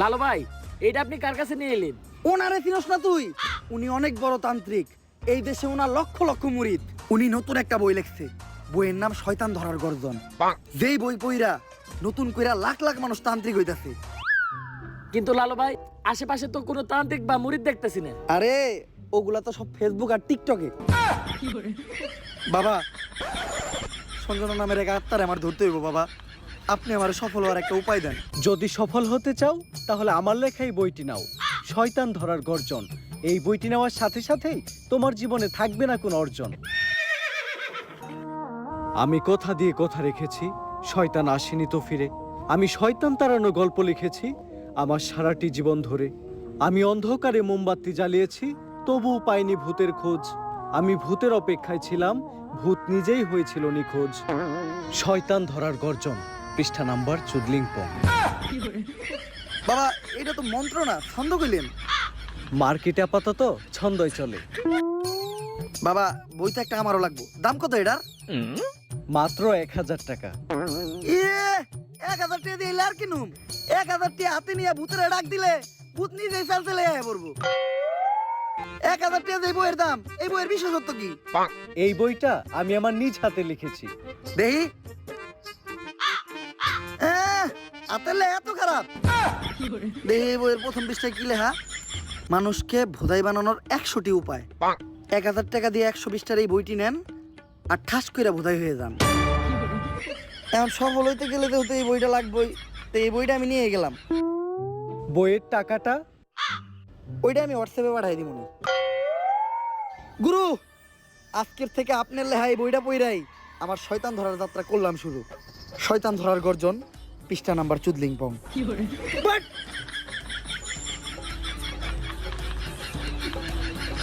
লালু ভাই, এটা আপনি কার কাছে নিয়ে এলেন? ওনারে চিনস না তুই? উনি অনেক বড় তান্ত্রিক। এই দেশে ওনার লক্ষ লক্ষ মুরিদ। উনি নতুন একটা বই লিখছে, বইয়ের নাম শয়তান ধরার গর্জন। যেই বই পইরা নতুন কইরা লাখ লাখ মানুষ তান্ত্রিক হইতাছে। কিন্তু লালু ভাই, আশেপাশে তো কোনো তান্ত্রিক বা মুরিদ দেখতেছি না। আরে ওগুলা তো সব ফেসবুক আর টিকটকে। বাবা, সঞ্জনা নামের এক আত্মারে আমার ধরতে হইব বাবা। আপনি আমার সফল হওয়ার একটা উপায় দেন। যদি সফল হতে চাও তাহলে আমার লেখা এই বইটি নাও, শয়তান ধরার গর্জন। এই বইটি নেওয়ার সাথে সাথেই তোমার জীবনে থাকবে না কোনো অর্জন। আমি কথা দিয়ে কথা রেখেছি, শয়তান আসেনি তো ফিরে। আমি শয়তান তাড়ানোর গল্প লিখেছি আমার সারাটি জীবন ধরে। আমি অন্ধকারে মোমবাতি জ্বালিয়েছি, তবুও পাইনি ভূতের খোঁজ। আমি ভূতের অপেক্ষায় ছিলাম, ভূত নিজেই হয়েছিল নিখোঁজ। শয়তান ধরার গর্জন, পৃষ্ঠা নাম্বার চুদলিংপং। বাবা, এটা তো মন্ত্র না, ছন্দ কইলেন। মার্কেটে আপাতত ছন্দই চলে। বাবা, বইটা একটা আমারও লাগবো। দাম কত এটার? মাত্র 1000 টাকা। 1000 টাকা দিয়ে আর কিনুম? 1000 টাকা হাতে নিয়ে ভূতের ডাক দিলে ভূত নিজেই চাল চলে আয় পড়বো। 1000 টাকা দিয়ে বইয়ের দাম, এই বইয়ের বিশেষত্ব কি? এই বইটা আমি আমার নিজ হাতে লিখেছি। দেখি। হাতের লেখা এত খারাপ? দেখি বইয়ের প্রথম পৃষ্ঠায় কি লেখা? মানুষকে ভোদাই বানানোর 100টি উপায়। 1000 টাকা দিয়ে 120টার এই বইটি নেন আর ঠাস করে ভোদাই হয়ে যান। এখন সফল হইতে গেলে তো এই বইটা লাগবেই। তো এই বইটা আমি নিয়ে গেলাম। বইয়ের টাকাটা? ওইটা আমি হোয়াটসঅ্যাপে পাঠাই দিব। গুরু, আজকের থেকে আপনার লেখা এই বইটা পইরাই আমার শয়তান ধরার যাত্রা করলাম শুরু। শয়তান ধরার গর্জন, পৃষ্ঠা নাম্বার চুদলিংপং। বাট